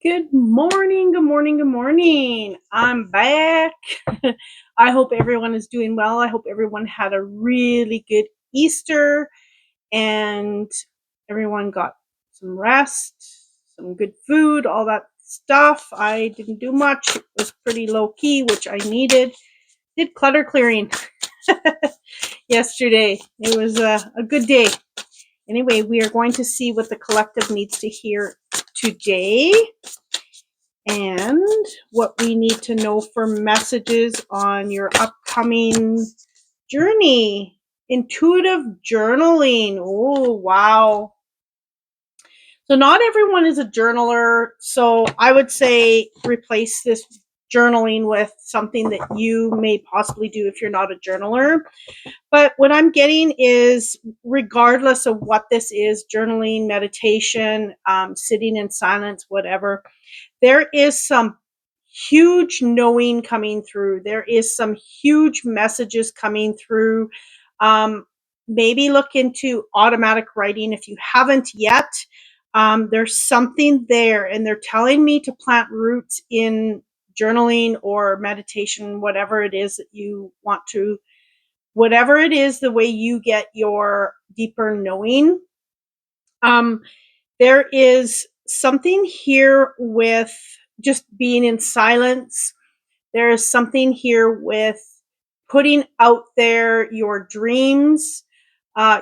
Good morning, good morning, good morning. I'm back. I hope everyone is doing well. I hope everyone had a really good Easter and everyone got some rest, some good food, all that stuff. I didn't do much. It was pretty low key, which I needed. Did clutter clearing yesterday. It was a good day. Anyway, we are going to see what the collective needs to hear today and what we need to know for messages on your upcoming journey. Intuitive journaling. Oh, wow. So, not everyone is a journaler. So, I would say replace this journaling with something that you may possibly do if you're not a journaler. But what I'm getting is, regardless of what this is, journaling, meditation, sitting in silence, whatever, there is some huge knowing coming through. There is some huge messages coming through. Um, Maybe look into automatic writing if you haven't yet. There's something there, and they're telling me to plant roots in journaling or meditation, whatever it is that you want to, whatever it is, the way you get your deeper knowing. Um, there is something here with just being in silence. There is something here with putting out there your dreams,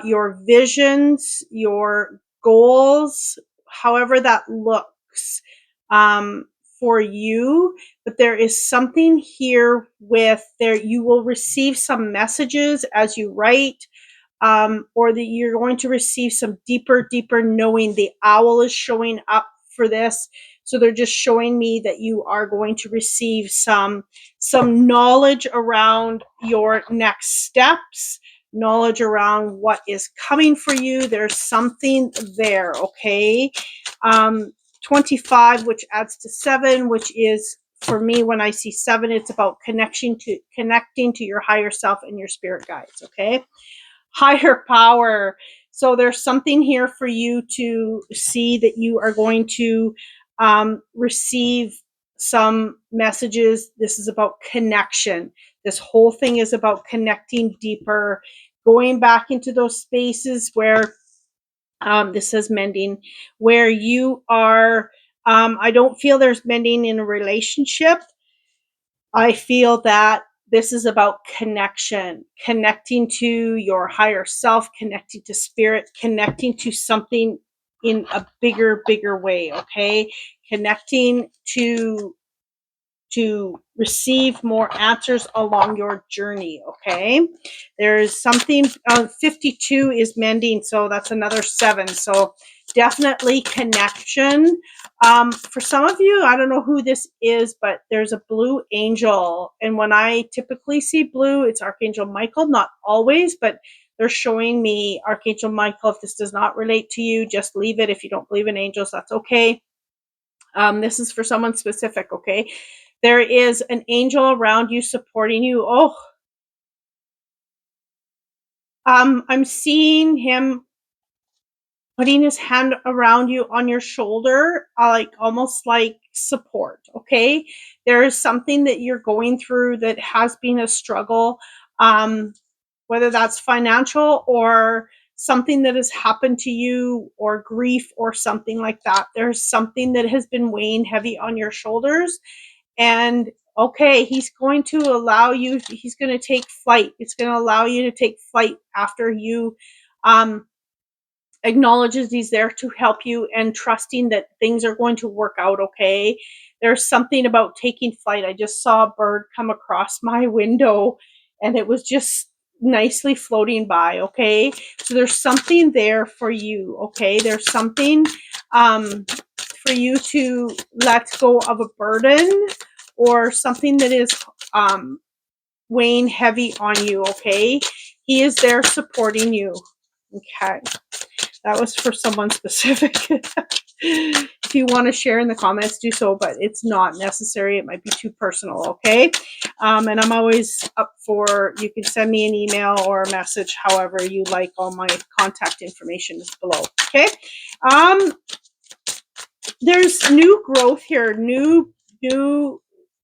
your visions, your goals, however that looks um, for you. But there is something here with there, you will receive some messages as you write, or that you're going to receive some deeper knowing. The owl is showing up for this. So they're just showing me that you are going to receive some knowledge around your next steps, knowledge around what is coming for you. There's something there, okay? 25, which adds to 7, which is, for me, when I see 7, it's about connecting to your higher self and your spirit guides, okay? Higher power. So there's something here for you to see that you are going to receive some messages. This is about connection. This whole thing is about connecting deeper, going back into those spaces where this says mending, where you are. I don't feel there's mending in a relationship. I feel that this is about connection, connecting to your higher self, connecting to spirit, connecting to something in a bigger way, okay? Connecting to receive more answers along your journey, okay? There's something, 52 is mending, so that's another 7. So definitely connection. For some of you, I don't know who this is, but there's a blue angel. And when I typically see blue, it's Archangel Michael, not always, but they're showing me Archangel Michael. If this does not relate to you, just leave it. If you don't believe in angels, that's okay. This is for someone specific, okay? There is an angel around you supporting you. Oh, I'm seeing him putting his hand around you on your shoulder, like almost like support, okay? There is something that you're going through that has been a struggle, whether that's financial or something that has happened to you, or grief or something like that. There's something that has been weighing heavy on your shoulders. And okay, he's going to allow you, he's going to take flight. It's going to allow you to take flight after you acknowledges he's there to help you, and trusting that things are going to work out okay. There's something about taking flight. I just saw a bird come across my window, and it was just nicely floating by, okay? So there's something there for you, okay? There's something for you to let go of a burden or something that is weighing heavy on you, okay? He is there supporting you, okay? That was for someone specific. If you want to share in the comments, do so, but it's not necessary. It might be too personal, okay? And I'm always up for, you can send me an email or a message, however you like. All my contact information is below, okay? there's new growth here, new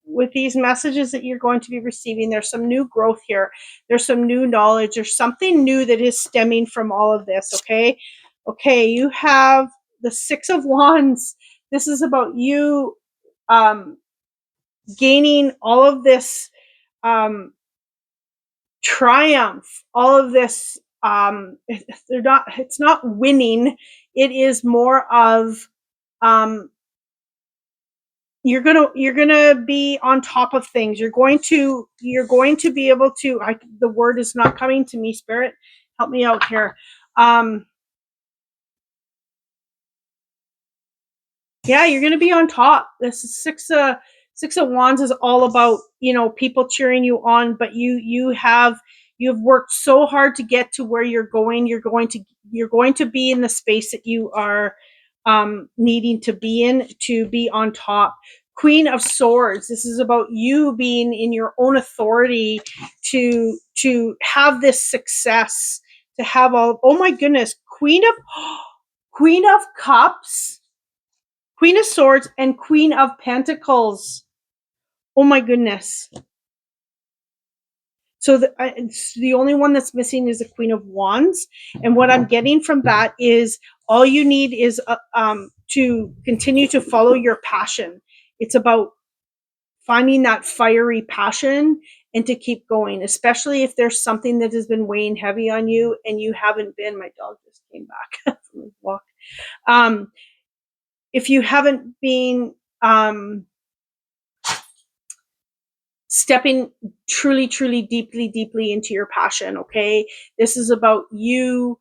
with these messages that you're going to be receiving. There's some new growth here. There's some new knowledge. There's something new that is stemming from all of this. Okay, you have the Six of Wands. This is about you gaining all of this triumph, all of this. It's not winning. It is more of you're gonna be on top of things. You're going to be able to. The word is not coming to me. Spirit, help me out here. Yeah, you're going to be on top. This is Six of Wands is all about, people cheering you on, but you've worked so hard to get to where you're going. You're going to be in the space that you are needing to be in to be on top. Queen of Swords. This is about you being in your own authority to have this success, to have all. Oh my goodness, Queen of Cups, Queen of Swords, and Queen of Pentacles. Oh my goodness. So the only one that's missing is the Queen of Wands. And what I'm getting from that is all you need is to continue to follow your passion. It's about finding that fiery passion and to keep going, especially if there's something that has been weighing heavy on you and you haven't been. My dog just came back from his walk. If you haven't been stepping truly, truly, deeply, deeply into your passion, okay? This is about you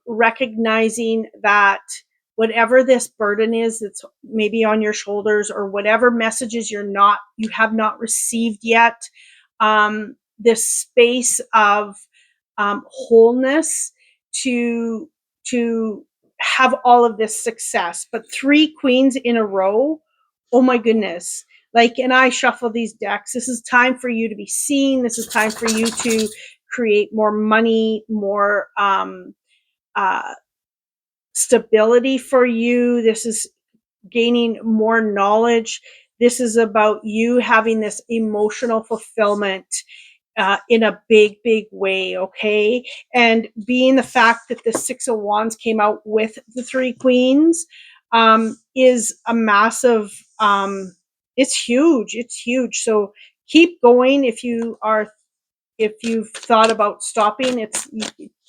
recognizing that whatever this burden is that's maybe on your shoulders, or whatever messages you have not received yet, this space of wholeness to have all of this success. But 3 queens in a row, oh my goodness. And I shuffle these decks. This is time for you to be seen. This is time for you to create more money, more stability for you. This is gaining more knowledge. This is about you having this emotional fulfillment in a big, big way, okay? And being the fact that the Six of Wands came out with the 3 queens is a massive, it's huge. It's huge. So keep going. If you've thought about stopping,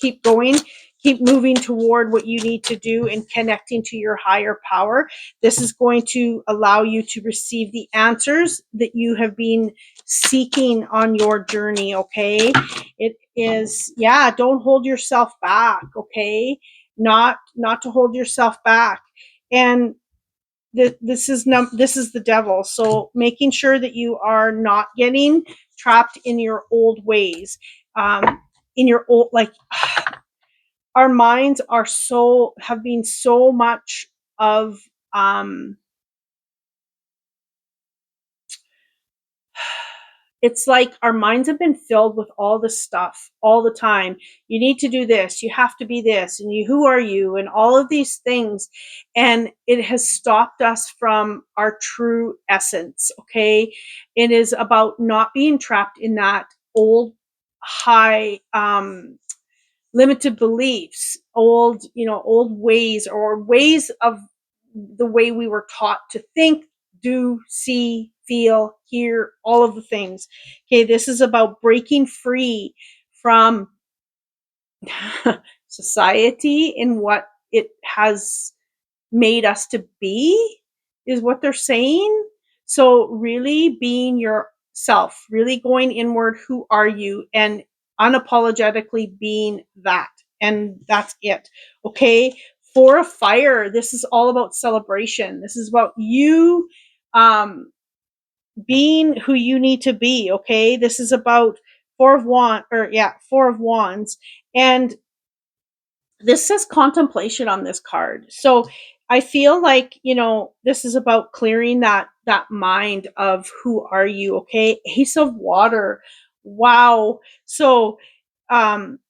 keep going, keep moving toward what you need to do and connecting to your higher power. This is going to allow you to receive the answers that you have been seeking on your journey, okay? It is, don't hold yourself back, okay? Not to hold yourself back. And this is the devil. So making sure that you are not getting trapped in your old ways, in your old, our minds have been so much of it's like our minds have been filled with all this stuff all the time. You need to do this. You have to be this. And who are you? And all of these things. And it has stopped us from our true essence. Okay. It is about not being trapped in that old high, limited beliefs, old ways, or ways of the way we were taught to think, do, see, feel, hear, all of the things. Okay, this is about breaking free from society and what it has made us to be, is what they're saying. So really being yourself, really going inward, who are you, and unapologetically being that. And that's it. Okay. 4 of Fire. This is all about celebration. This is about you being who you need to be. Okay. This is about 4 of Wands. And this says contemplation on this card. So I feel like, this is about clearing that mind of who are you. Okay. Ace of Water. Wow. So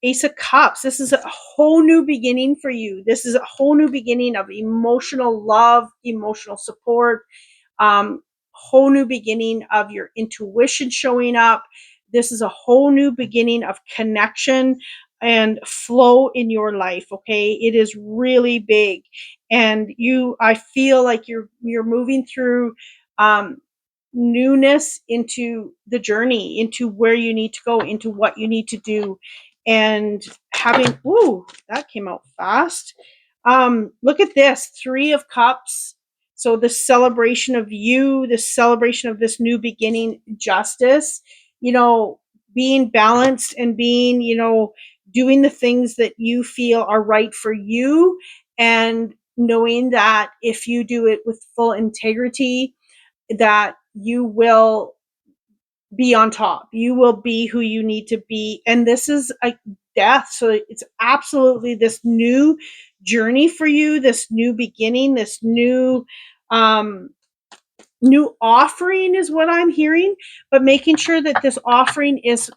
Ace of Cups. This is a whole new beginning for you. This is a whole new beginning of emotional love, emotional support, whole new beginning of your intuition showing up. This is a whole new beginning of connection and flow in your life. Okay. It is really big. And I feel like you're moving through, newness into the journey, into where you need to go, into what you need to do. And having, ooh, that came out fast. Look at this, 3 of Cups. So the celebration of you, the celebration of this new beginning, justice, being balanced and being, doing the things that you feel are right for you, and knowing that if you do it with full integrity, that you will be on top. You will be who you need to be. And this is a death. So it's absolutely this new journey for you, this new beginning, this new offering is what I'm hearing, but making sure that this offering is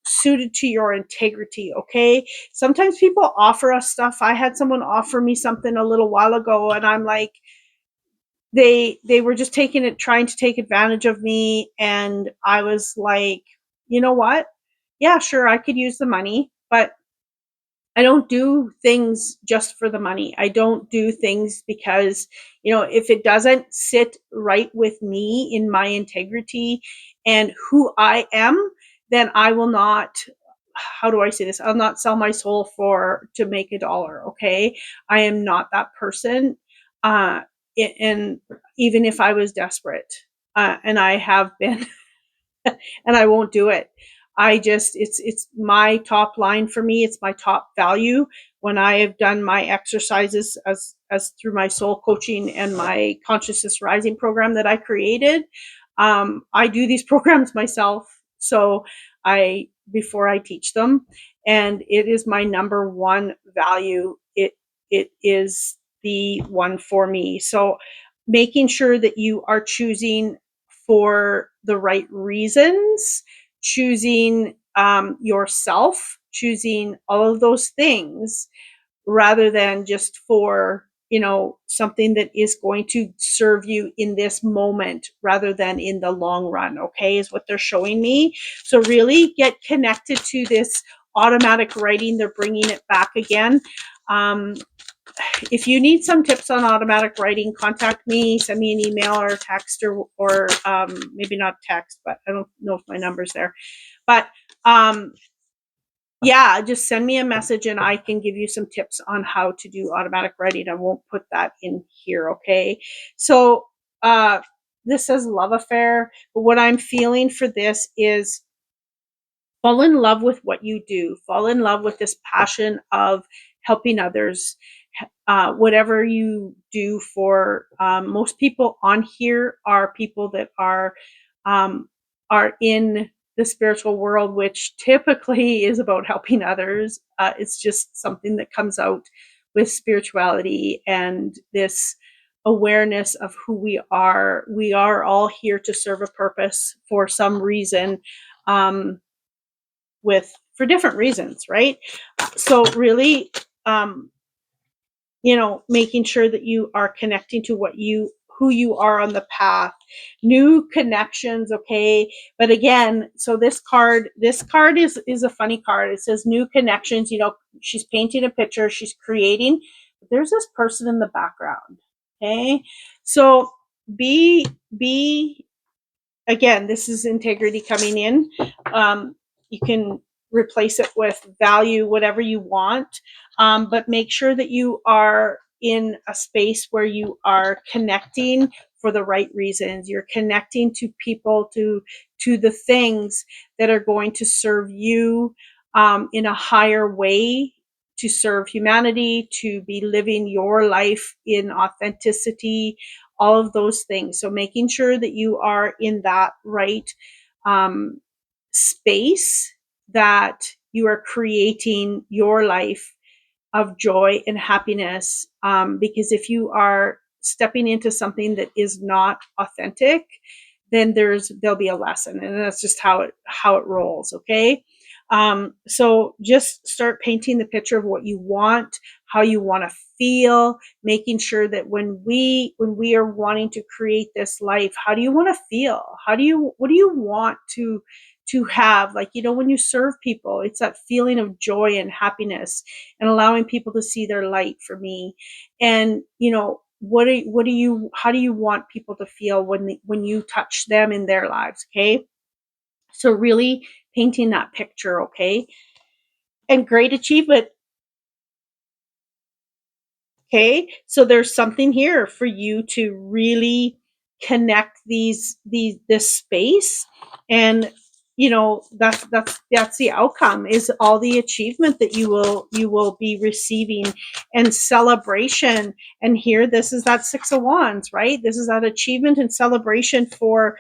suited to your integrity. Okay. Sometimes people offer us stuff. I had someone offer me something a little while ago, and I'm like, they were just trying to take advantage of me. And I was like, you know what? Yeah, sure, I could use the money, but I don't do things just for the money. I don't do things because, if it doesn't sit right with me in my integrity and who I am, then I will not, how do I say this? I'll not sell my soul to make a dollar. Okay. I am not that person. Uh, and even if I was desperate, and I have been, and I won't do it. It's my top line for me. It's my top value. When I have done my exercises as through my soul coaching and my consciousness rising program that I created, I do these programs myself. So before I teach them, and it is my number one value. It is the one for me. So making sure that you are choosing for the right reasons, choosing yourself, choosing all of those things, rather than just for, something that is going to serve you in this moment rather than in the long run. Okay, is what they're showing me. So really get connected to this automatic writing. They're bringing it back again. If you need some tips on automatic writing, contact me, send me an email or a text, or maybe not text, but I don't know if my number's there. But yeah, just send me a message and I can give you some tips on how to do automatic writing. I won't put that in here. Okay. So this says love affair, but what I'm feeling for this is fall in love with what you do. Fall in love with this passion of helping others. Whatever you do for, most people on here are people that are in the spiritual world, which typically is about helping others. It's just something that comes out with spirituality and this awareness of who we are. We are all here to serve a purpose for some reason. For different reasons, right? So really, making sure that you are connecting to who you are on the path, new connections. Okay. But again, so this card is a funny card. It says new connections. She's painting a picture, she's creating, but there's this person in the background. Okay. So be again, this is integrity coming in. You can replace it with value, whatever you want, but make sure that you are in a space where you are connecting for the right reasons. You're connecting to people, to the things that are going to serve you in a higher way, to serve humanity, to be living your life in authenticity, all of those things. So making sure that you are in that right space, that you are creating your life of joy and happiness. Because if you are stepping into something that is not authentic, then there'll be a lesson, and that's just how it rolls. Okay. So just start painting the picture of what you want, how you want to feel, making sure that when we are wanting to create this life, how do you want to feel? What do you want to have? Like, when you serve people, it's that feeling of joy and happiness and allowing people to see their light for me. And, what do you how do you want people to feel when you touch them in their lives, okay? So really painting that picture, okay? And great achievement. Okay, so there's something here for you to really connect this space, and that's the outcome, is all the achievement that you will be receiving, and celebration. And here, this is that Six of Wands, right? This is that achievement and celebration for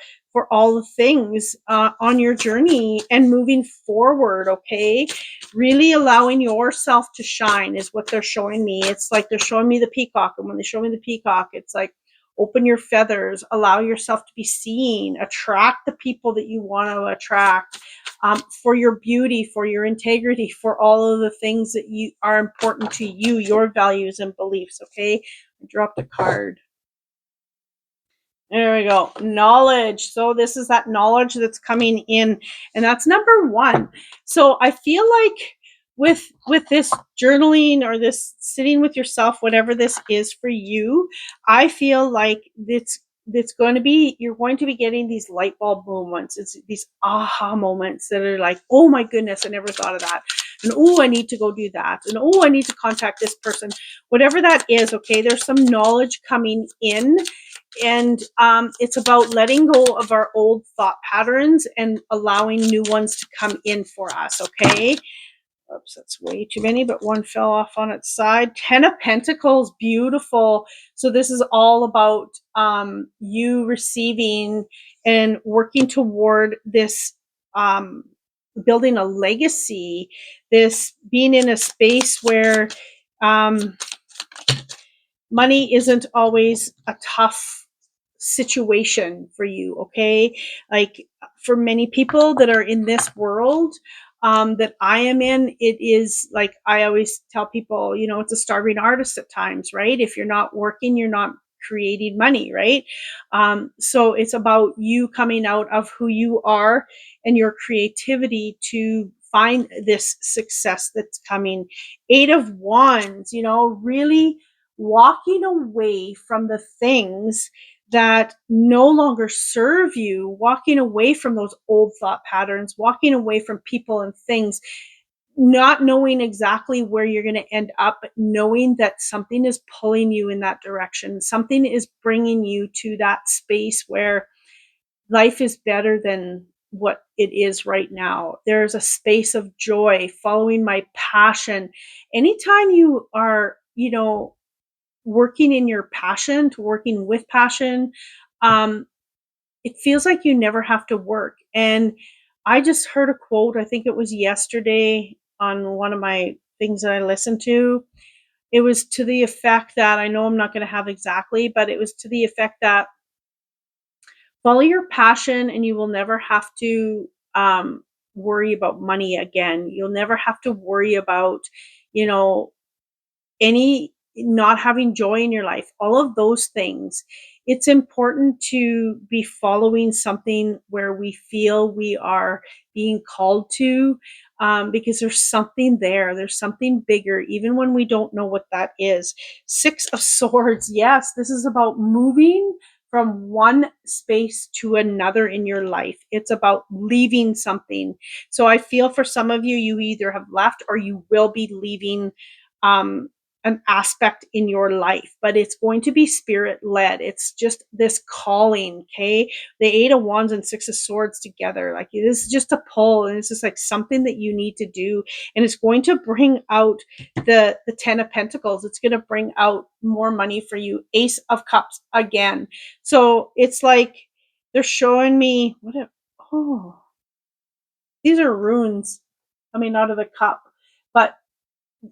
all the things on your journey and moving forward. Okay, really allowing yourself to shine is what they're showing me. It's like they're showing me the peacock. And when they show me the peacock, it's like, open your feathers, allow yourself to be seen, attract the people that you want to attract, for your beauty, for your integrity, for all of the things that you are important to you, your values and beliefs. Okay. I dropped a card. There we go. Knowledge. So this is that knowledge that's coming in, and that's number one. So I feel like with this journaling, or this sitting with yourself, whatever this is for you, I feel like it's going to be, you're going to be getting these light bulb moments. It's these aha moments that are like, oh my goodness, I never thought of that. And oh, I need to go do that. And oh, I need to contact this person. Whatever that is, okay, there's some knowledge coming in, and it's about letting go of our old thought patterns and allowing new ones to come in for us. Okay. Oops, that's way too many, but one fell off on its side. 10 of Pentacles, beautiful. So this is all about you receiving and working toward this, building a legacy, this being in a space where um, money isn't always a tough situation for you. Okay, like, for many people that are in this world, that I am in, it is like, I always tell people, it's a starving artist at times, right? If you're not working, you're not creating money, right? So it's about you coming out of who you are and your creativity to find this success that's coming. Eight of Wands, really walking away from the things that no longer serve you, walking away from those old thought patterns, walking away from people and things, not knowing exactly where you're going to end up, but knowing that something is pulling you in that direction. Something is bringing you to that space where life is better than what it is right now. There's a space of joy, following my passion. Anytime you are, working in your passion, to working with passion, um, it feels like you never have to work. And I just heard a quote, I think it was yesterday on one of my things that I listened to. It was to the effect that, I know I'm not going to have exactly, but it was to the effect that, follow your passion and you will never have to worry about money again. You'll never have to worry about, you know, any not having joy in your life, all of those things. It's important to be following something where we feel we are being called to, because there's something there. There's something bigger, even when we don't know what that is. Six of Swords. Yes, this is about moving from one space to another in your life. It's about leaving something. So I feel for some of you, you either have left or you will be leaving um, an aspect in your life, but it's going to be spirit led. It's just this calling. Okay. The Eight of Wands and Six of Swords together. Like, this is just a pull, and it's just like something that you need to do. And it's going to bring out the Ten of Pentacles. It's going to bring out more money for you. Ace of Cups again. So it's like they're showing me oh, these are runes coming out of the cup. But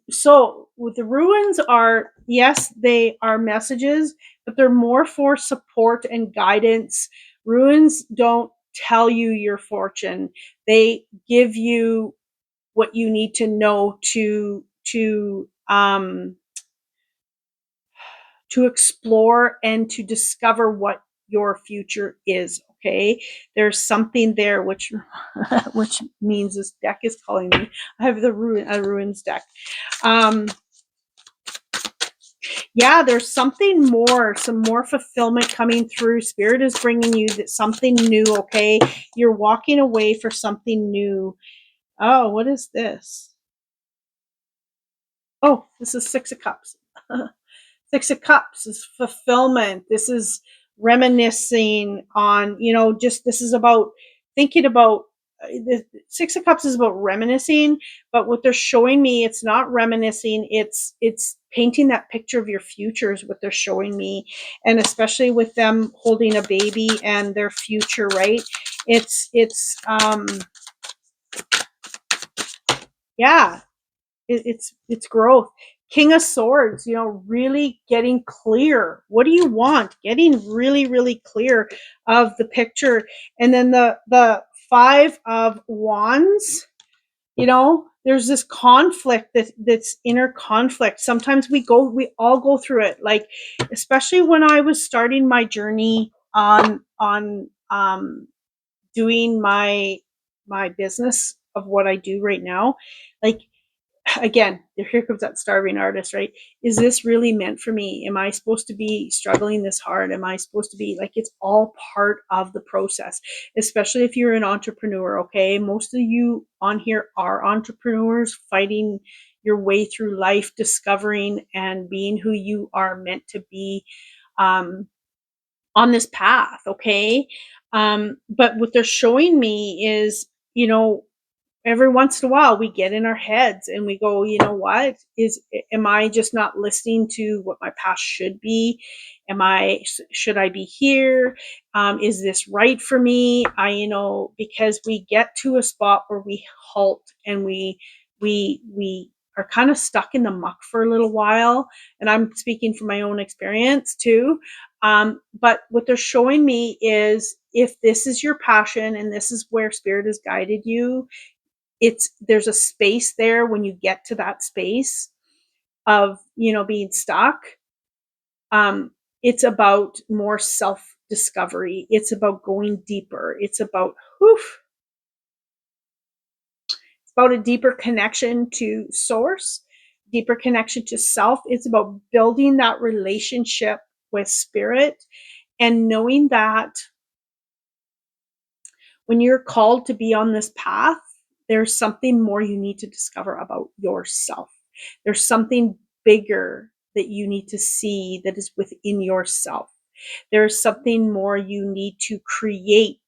so with the ruins are, yes, they are messages, but they're more for support and guidance. Ruins don't tell you your fortune. They give you what you need to know to explore and to discover what your future is. Okay, there's something there which which means this deck is calling me. I have the ruins deck. Yeah, there's something more, some more fulfillment coming through. Spirit is bringing you that something new. Okay, you're walking away for something new. Oh, what is this? Oh, this is Six of Cups. Six of Cups is fulfillment. This is reminiscing on, just this is about thinking about the Six of Cups is about reminiscing, but what they're showing me, it's not reminiscing, it's painting that picture of your future is what they're showing me. And especially with them holding a baby and their future, right? It's yeah, it's growth. King of Swords, really getting clear. What do you want? Getting really, really clear of the picture. And then the Five of Wands, there's this conflict that's inner conflict. Sometimes we all go through it. Like, especially when I was starting my journey on doing my business of what I do right now. Like, again, here comes that starving artist, right? Is this really meant for me? Am I supposed to be struggling this hard? Am I supposed to be like, it's all part of the process, especially if you're an entrepreneur. Okay, most of you on here are entrepreneurs fighting your way through life, discovering and being who you are meant to be on this path. Okay, but what they're showing me is, every once in a while we get in our heads and we go, what is, am I just not listening to what my past should be? Should I be here? Is this right for me? Because we get to a spot where we halt and we are kind of stuck in the muck for a little while. And I'm speaking from my own experience too. But what they're showing me is, if this is your passion and this is where spirit has guided you, there's a space there. When you get to that space of being stuck, it's about more self discovery, it's about going deeper, it's about it's about a deeper connection to source, deeper connection to self. It's about building that relationship with spirit and knowing that when you're called to be on this path, there's something more you need to discover about yourself. There's something bigger that you need to see that is within yourself. There's something more you need to create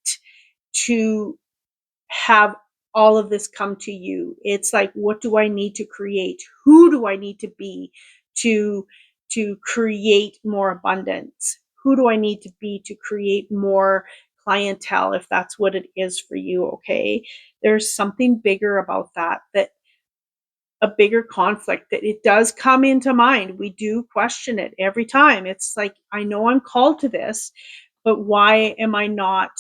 to have all of this come to you. It's like, what do I need to create? Who do I need to be to create more abundance? Who do I need to be to create more clientele, if that's what it is for you? Okay, there's something bigger about that a bigger conflict that it does come into mind. We do question it every time. It's like, I know I'm called to this, but why am I not?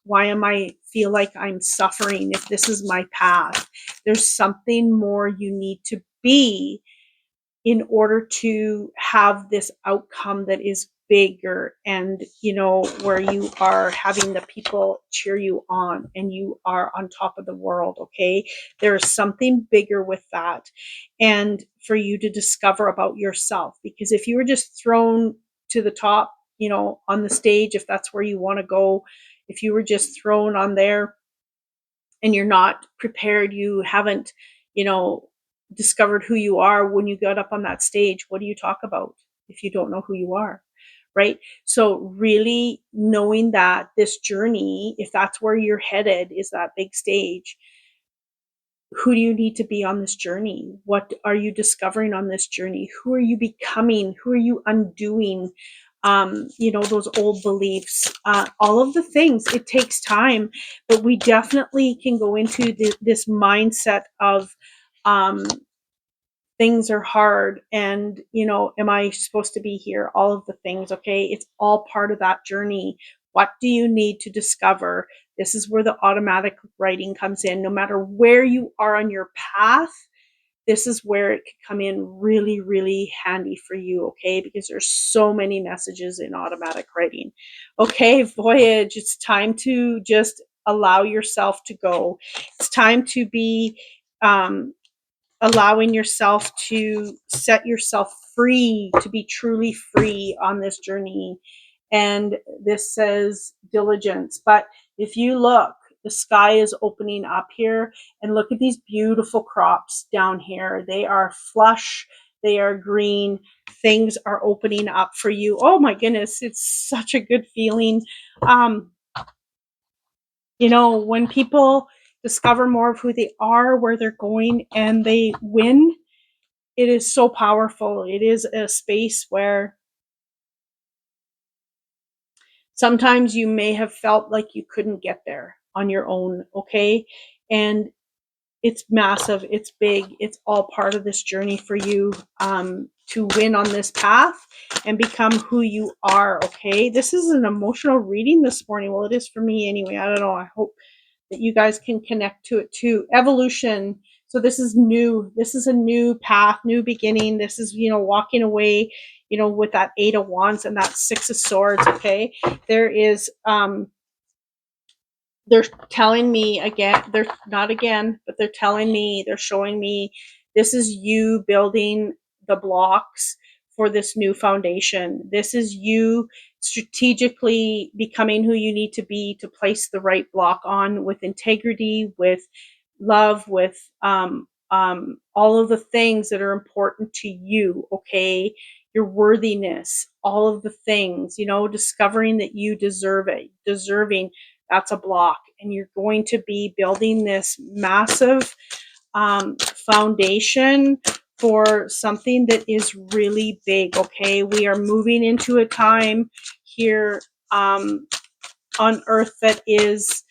Why am I feel like I'm suffering if this is my path? There's something more you need to be in order to have this outcome that is bigger, and where you are having the people cheer you on and you are on top of the world. Okay, there's something bigger with that, and for you to discover about yourself. Because if you were just thrown to the top, on the stage, if that's where you want to go, if you were just thrown on there and you're not prepared, you haven't, discovered who you are when you got up on that stage, what do you talk about if you don't know who you are? Right? So really knowing that this journey, if that's where you're headed, is that big stage, who do you need to be on this journey? What are you discovering on this journey? Who are you becoming? Who are you undoing? Those old beliefs, all of the things. It takes time, but we definitely can go into this mindset of things are hard, and am I supposed to be here? All of the things. Okay, it's all part of that journey. What do you need to discover? This is where the automatic writing comes in. No matter where you are on your path, this is where it can come in really, really handy for you, okay? Because there's so many messages in automatic writing. Okay, voyage, it's time to just allow yourself to go. It's time to be allowing yourself to set yourself free, to be truly free on this journey. And this says diligence. But if you look, the sky is opening up here, and look at these beautiful crops down here. They are flush, they are green, things are opening up for you. Oh my goodness, it's such a good feeling. You know, when people discover more of who they are, where they're going, and they win, it is so powerful. It is a space where sometimes you may have felt like you couldn't get there on your own, okay? And it's massive, it's big, it's all part of this journey for you to win on this path and become who you are, okay? This is an emotional reading this morning. Well, it is for me anyway. I don't know. I hope that you guys can connect to it too. Evolution. So this is new. This is a new path, new beginning. This is, you know, walking away, you know, with that 8 of Wands and that 6 of Swords, okay? There is they're telling me again, they're not again, but they're telling me, they're showing me this is you building the blocks for this new foundation. This is you strategically becoming who you need to be to place the right block on with integrity, with love, with all of the things that are important to you, okay? Your worthiness, all of the things, you know, discovering that you deserve it, deserving, that's a block. And you're going to be building this massive foundation for something that is really big, okay? We are moving into a time here on earth that is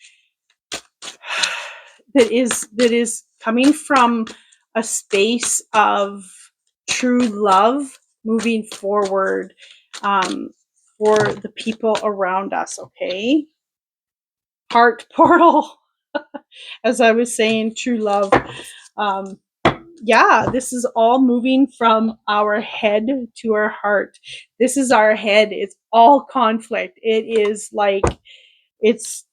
coming from a space of true love moving forward for the people around us, okay? Heart portal, as I was saying, true love. Um, yeah, this is all moving from our head to our heart. This is our head. It's all conflict. It is like, it's,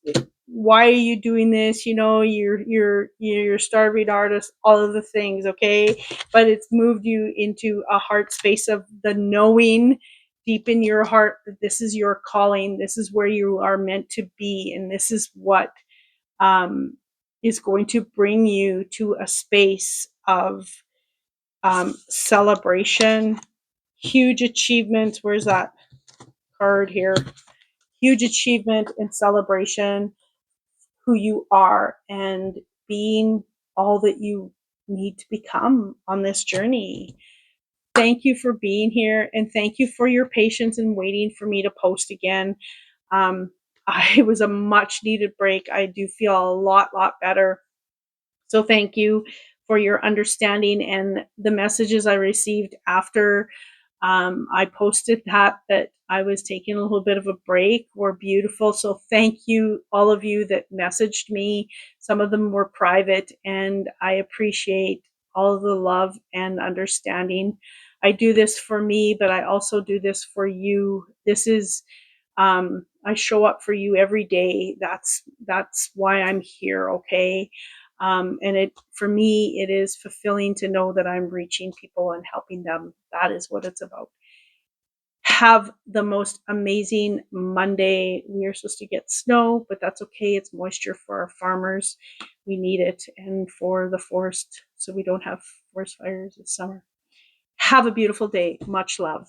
why are you doing this? You know, you're a starving artist, all of the things, okay? But it's moved you into a heart space of the knowing deep in your heart that this is your calling, this is where you are meant to be, and this is what is going to bring you to a space of celebration, huge achievements. Where's that card here? Huge achievement and celebration, who you are and being all that you need to become on this journey. Thank you for being here, and thank you for your patience and waiting for me to post again. It was a much needed break. I do feel a lot better. So thank you for your understanding, and the messages I received after I posted that I was taking a little bit of a break were beautiful. So thank you, all of you that messaged me. Some of them were private, and I appreciate all of the love and understanding. I do this for me, but I also do this for you. This is I show up for you every day. That's why I'm here, okay? And it, for me, it is fulfilling to know that I'm reaching people and helping them. That is what it's about. Have the most amazing Monday. We are supposed to get snow, but that's okay. It's moisture for our farmers. We need it, and for the forest, so we don't have forest fires this summer. Have a beautiful day. Much love.